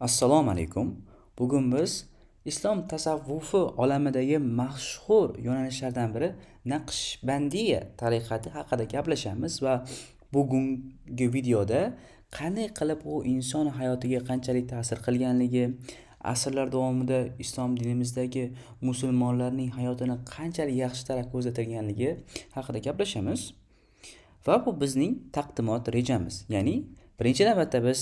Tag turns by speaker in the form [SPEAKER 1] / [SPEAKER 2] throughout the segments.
[SPEAKER 1] Assalomu alaykum. Bugun biz islom tasavvufi olamidagi mashhur yo'nalishlardan biri Naqshbandiya tariqati haqida gaplashamiz va bugungi videoda qanday qilib u inson hayotiga qanchalik ta'sir qilganligi, asrlar davomida islom dinimizdagi musulmonlarning hayotini qanchalik yaxshi tarafga o'zgartirganligi haqida gaplashamiz. Va bu bizning taqdimot rejamiz. Ya'ni birinchi navbatda biz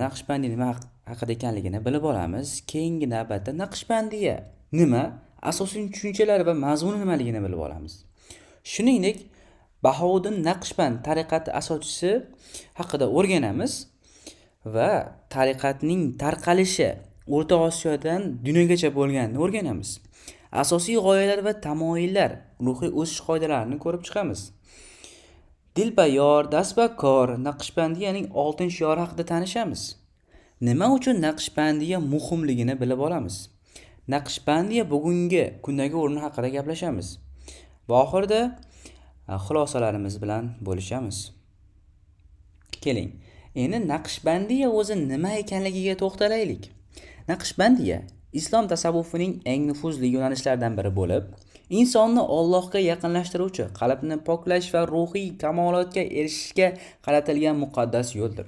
[SPEAKER 1] Naqshbandiya nima haqida ekanligini bilib olamiz. Keyingi navbatda Naqshbandiya nima, asosiy tushunchalar va mazmuni nimaligini bilib olamiz. Shuningdek, Bahouddin Naqshband tariqati asoschisi haqida o'rganamiz va tariqatning tarqalishi O'rta Osiyodan dunyogacha bo'lganini o'rganamiz. Asosiy g'oyalar va tamoyillar, ruhiy o'sish qoidalarini ko'rib chiqamiz. Dilbayor, dasbakor, Naqshbandiyaning oltin shiori haqida tanishamiz. Nima uchun Naqshbandiya muhimligini bilib olamiz. Naqshbandiya bugungi kundagi o'rni haqida gaplashamiz. Va oxirida xulosalarimiz bilan bo'lishamiz. Keling, endi Naqshbandiya o'zi nima ekanligiga to'xtalaylik. Naqshbandiya islom tasavvufining eng nufuzli yo'nalishlaridan biri bo'lib, insonni Allohga yaqinlashtiruvchi, qalbni poklash va ruhiy kamolotga erishishga qaratilgan muqaddas yo'ldir.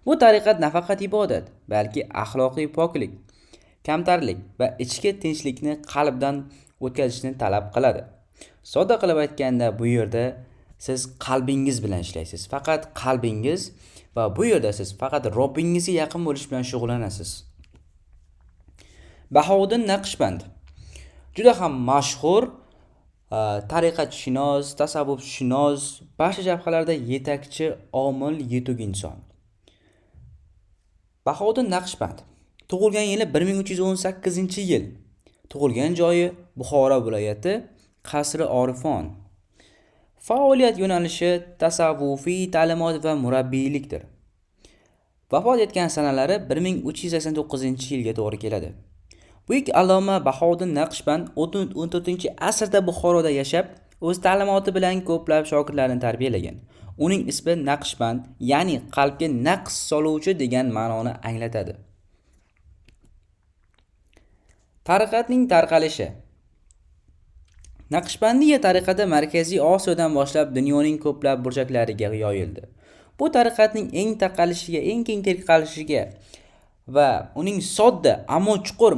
[SPEAKER 1] Bu tariqat nafaqat ibodat, balki axloqiy poklik, kamtarlik va ichki tinchlikni qalbdan o'tkazishni talab qiladi. Sodda qilib aytganda, bu yerda siz qalbingiz bilan ishlaysiz. Faqat qalbingiz va bu yerda siz faqat Robbingizga yaqin bo'lish bilan shug'ullanasiz. Bahouddin Naqshband juda ham mashhur tariqatshunos, tasavvufshunos, barcha jabhalarda yetakchi, omil, yetuk inson. Bahouddin Naqshband tug'ilgan yili 1318-yil. Tug'ilgan joyi Buxoro viloyati, Qasri Orifon. Faoliyat yo'nalishi tasavvufiy ta'limot va murabbiylikdir. Vafot etgan sanalari 1389-yilga to'g'ri keladi. Buyuk alloma Bahouddin Naqshband 14-asrda Buxoroda yashab, o'z ta'limoti bilan ko'plab shogirdlarni tarbiyalagan. Uning ismi Naqshband, ya'ni qalbga naqsh soluvchi degan ma'noni anglatadi. Tariqatning tarqalishi. Naqshbandiya tariqati Markaziy Osiyodan boshlab dunyoning ko'plab burchaklariga yoyildi. Bu tariqatning eng keng tarqalishiga va uning sodda, ammo chuqur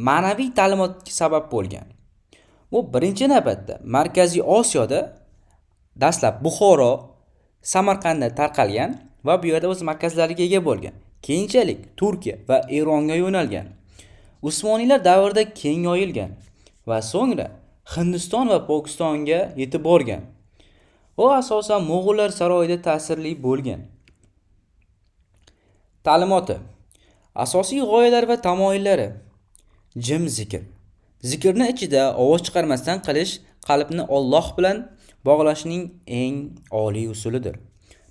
[SPEAKER 1] ma'naviy ta'limotga sabab bo'lgan. Bu birinchi navbatda Markaziy Osiyoda dastlab Buxoro, Samarqandda tarqalgan va bu yerda o'z markazlariga ega bo'lgan. Keyinchalik Turkiya va Eronga yo'nalgan. Usmoniylar davrida keng yoyilgan va so'ngra Hindiston va Pokistonga yetib borgan. U asosan Mo'g'ullar saroyida ta'sirli bo'lgan. Ta'limoti. Asosiy g'oyalar va tamoyillari: jim zikr. Zikrni ichida ovoz chiqarmasdan qilish qalbni Alloh bilan bog'lashning eng oliy usulidir.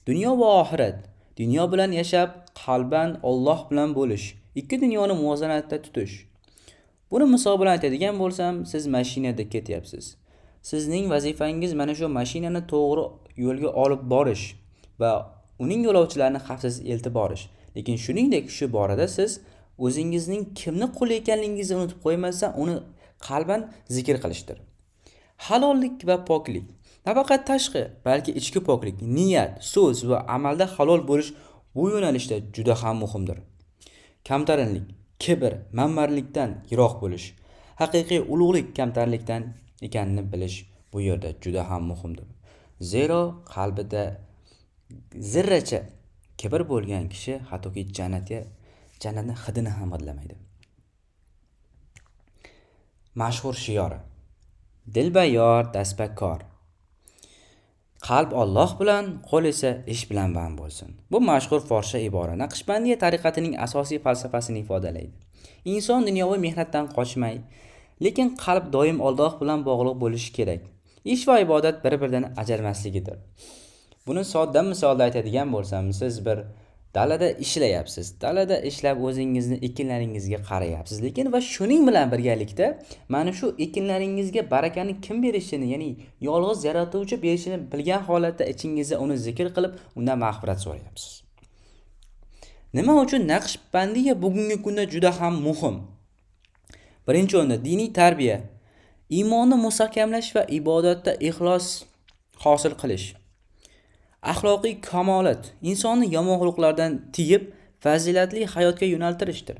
[SPEAKER 1] Dunyo va oxirat. Dunyo bilan yashab, qalban Alloh bilan bo'lish, ikki dunyoni muvozanatda tutish. Buni misol bilan aytadigan bo'lsam, siz mashinada ketyapsiz. Sizning vazifangiz mana shu mashinani to'g'ri yo'lga olib borish va uning yo'lovchilarini xavfsiz eltib borish. Lekin shuningdek, shu borada siz o'zingizning kimni quli ekanligingizni unutib qo'ymasdan, uni qalban zikr qilishdir. Halollik va poklik. Nafaqat tashqi, balki ichki poklik, niyat, so'z va amalda halol bo'lish bu yo'nalishda juda ham muhimdir. Kamtarinlik, kibr, manmanlikdan yiroq bo'lish. Haqiqiy ulug'lik kamtarlikdan ekanini bilish bu yerda juda ham muhimdir. Zero qalbida zirracha kibr bo'lgan kishi hattoki jannatni hidini ham hidlamaydi. Mashhur shiori. Dilbayor, dasbakor. Qalb Alloh bilan, qo'l esa ish bilan band bo'lsin. Bu mashhur forscha ibora Naqshbandiya tariqatining asosiy falsafasini ifodalaydi. Inson dunyoviy mehnatdan qochmay, lekin qalb doim Alloh bilan bog'liq bo'lishi kerak. Ish va ibodat bir-biridan ajralmasligidir. Buni sodda misolda aytadigan bo'lsam, siz bir dalada ishlayapsiz. Dalada ishlab o'zingizni ekinlaringizga qarayapsiz. Lekin va shuning bilan birgalikda mana shu ekinlaringizga barakani kim berishini, ya'ni yolg'iz yaratuvchi berishini bilgan holatda ichingizda uni zikr qilib, undan mag'firat so'rayapsiz. Nima uchun Naqshbandiya bugungi kunda juda ham muhim? Birinchi o'rinda diniy tarbiya, iymonni mustahkamlash va ibodatda ixlos hosil qilish. Axloqiy kamolat, insonni yomon xulqlardan tiyib, fazilatli hayotga yo'naltirishdir.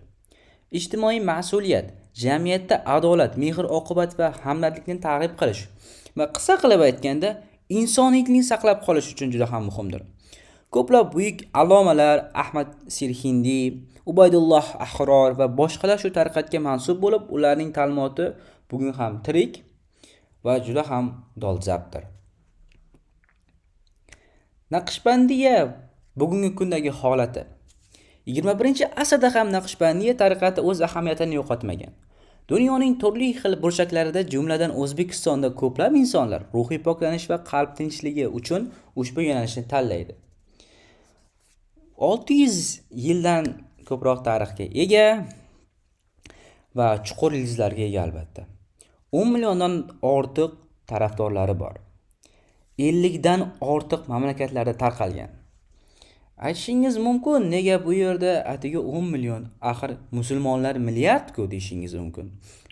[SPEAKER 1] Ijtimoiy mas'uliyat, jamiyatda adolat, mehr-oqibat va hamdardlikni targ'ib qilish va qisqa qilib aytganda, insoniyatni saqlab qolish uchun juda ham muhimdir. Ko'plab buyuk allomalar Ahmad Sirhindi, Ubaydulloh Ahror va boshqalar shu tariqatga mansub bo'lib, ularning ta'limoti bugun ham tirik va juda ham dolzarbdir. Naqshbandiya bugungi kundagi holati. 21-asrda ham Naqshbandiya tariqati o'z ahamiyatini yo'qotmagan. Dunyoning turli xil burchaklarida, jumladan O'zbekistonda ko'plab insonlar ruhiy poklanish va qalb tinchligi uchun ushbu yo'nalishni tanlaydi. 600 yildan ko'proq tarixga ega va chuqur ildizlarga ega albatta. 10 milliondan ortiq tarafdorlari bor. 50 dan ortiq mamlakatlarda tarqalgan. Aytishingiz mumkin, nega bu yerda atigi 10 million, axir musulmonlar milliard-ku deyishingiz mumkin.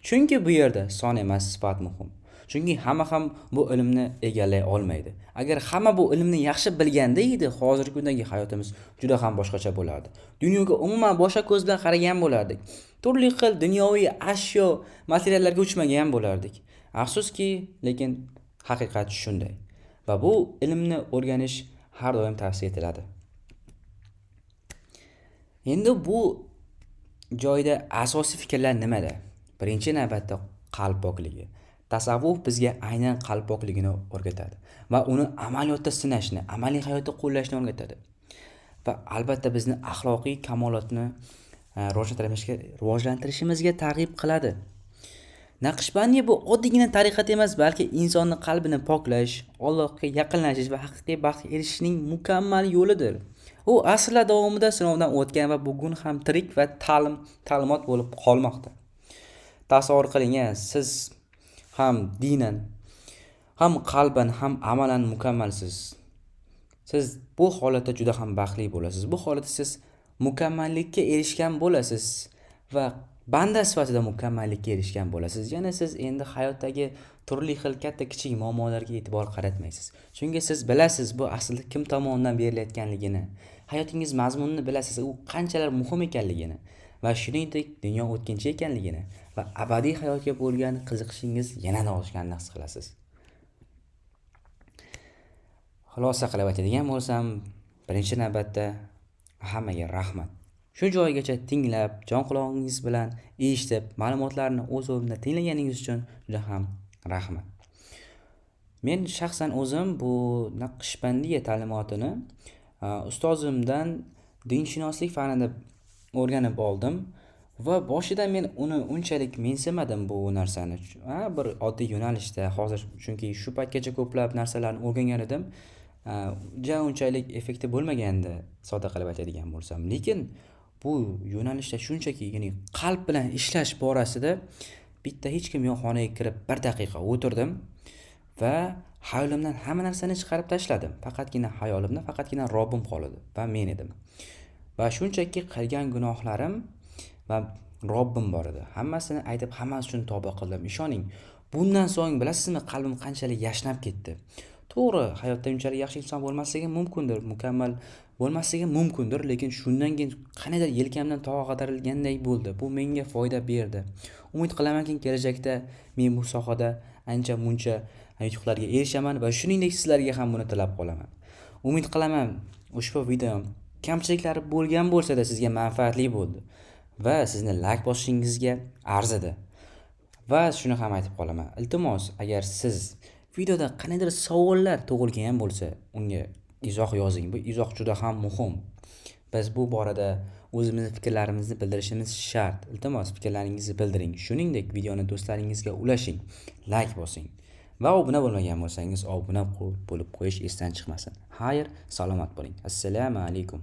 [SPEAKER 1] Chunki bu yerda son emas, sifat muhim. Chunki hamma ham bu ilmni egallay olmaydi. Agar hamma bu ilmni yaxshi bilganda edi, hozirgi kundagi hayotimiz juda ham boshqacha bo'lardi. Dunyoga umuman boshqa ko'z bilan qaragan bo'lardik. Turli xil dunyoviy ashyo, materiallarga uchmagan bo'lardik. Afsuski, lekin haqiqat shunday. Va bu ilmni o'rganish har doim tavsiya etiladi. Endi bu joyda asosiy fikrlar nimada? Birinchi navbatda qalb pokligi. Tasavvuf bizga aynan qalb pokligini o'rgatadi va uni amaliyotda sinashni, amaliy hayotda qo'llashni o'rgatadi. Va albatta bizni axloqiy kamolotni rivojlantirishimizga targ'ib qiladi. Naqshbandiya bu oddiygina tariqat emas, balki insonning qalbini poklash, Allohga yaqinlashish va haqiqiy baxtga erishishning mukammal yo'lidir. U asrlar davomida sinovdan o'tgan va bugun ham tirik va ta'limot bo'lib qolmoqda. Tasavvur qiling, siz ham dinan, ham qalban, ham amalan mukammalsiz. Siz bu holatda juda ham baxtli bo'lasiz. Bu holatda siz mukammallikka erishgan bo'lasiz va banda sifatida mukammallikka erishgan bo'lasiz. Yana siz endi hayotdagi turli xil katta-kichik muammolarga e'tibor qaratmaysiz. Chunki siz bilasiz bu aslida kim tomonidan berilayotganligini, hayotingiz mazmunini bilasiz, u qanchalar muhim ekanligini va shuningdek dunyo o'tkinchi ekanligini va abadiy hayotga bo'lgan qiziqishingiz yanada oshganini his qilasiz. Xulosa qilib aytadigan bo'lsam, birinchi navbatda hammaga rahmat. Shu joygacha tinglab, jon quloqingiz bilan eshitib, ma'lumotlarni o'z o'rnida tinglaganingiz uchun juda ham rahmat. Men shaxsan o'zim bu Naqshbandiya ta'limotini ustozimdan dinshunoslik fanida o'rganib oldim va boshida men uni unchalik mensimadim bu narsani. Bir oddiy yo'nalishda hozir, chunki shu paytgacha ko'plab narsalarni o'rgangan edim. Unchalik effektiv bo'lmagandi, sodda qilib aytadigan bo'lsam. Lekin bu yo'nalishda shunchaki, ya'ni qalb bilan ishlash borasida bitta hech kim yo'q xonaga kirib 1 daqiqa o'tirdim va hayolimdan hamma narsani chiqarib tashladim. Faqatgina Robbim qoldi va men edim. Va shunchaki qilgan gunohlarim va Robbim bor edi. Hammasini aytib, hammasi uchun tavba qildim. Ishoning, bundan so'ng bilasizmi, qalbim qanchalik yashnab ketdi. To'g'ri, hayotda unchalik yaxshi inson bo'lmasligi mumkindir, mukammal bo'lmasligi mumkindir, lekin shundan keyin qanday yelkamdan tog' ag'darilganday bo'ldi. Bu menga foyda berdi. Umid qilamanki, kelajakda men bu sohada ancha-muncha yutuqlarga erishaman va shuningdek sizlarga ham buni tilab qolaman. Umid qilaman, ushbu videom kamchiliklari bo'lgan bo'lsa-da sizga manfaatli bo'ldi va sizni like bosishingizga arzidi. Va shuni ham aytib qolaman. Iltimos, agar siz videoda qanaydir savollar tug'ilgan bo'lsa, unga izoh yozing. Bu izoh juda ham muhim. Biz bu borada o'zimizning fikrlarimizni bildirishimiz shart. Iltimos, fikrlaringizni bildiring. Shuningdek, videoni do'stlaringizga ulashing, like bosing. Va obuna bo'lmagan bo'lsangiz, obuna bo'lib qo'yish esdan chiqmasin. Xayr, salomat bo'ling. Assalomu alaykum.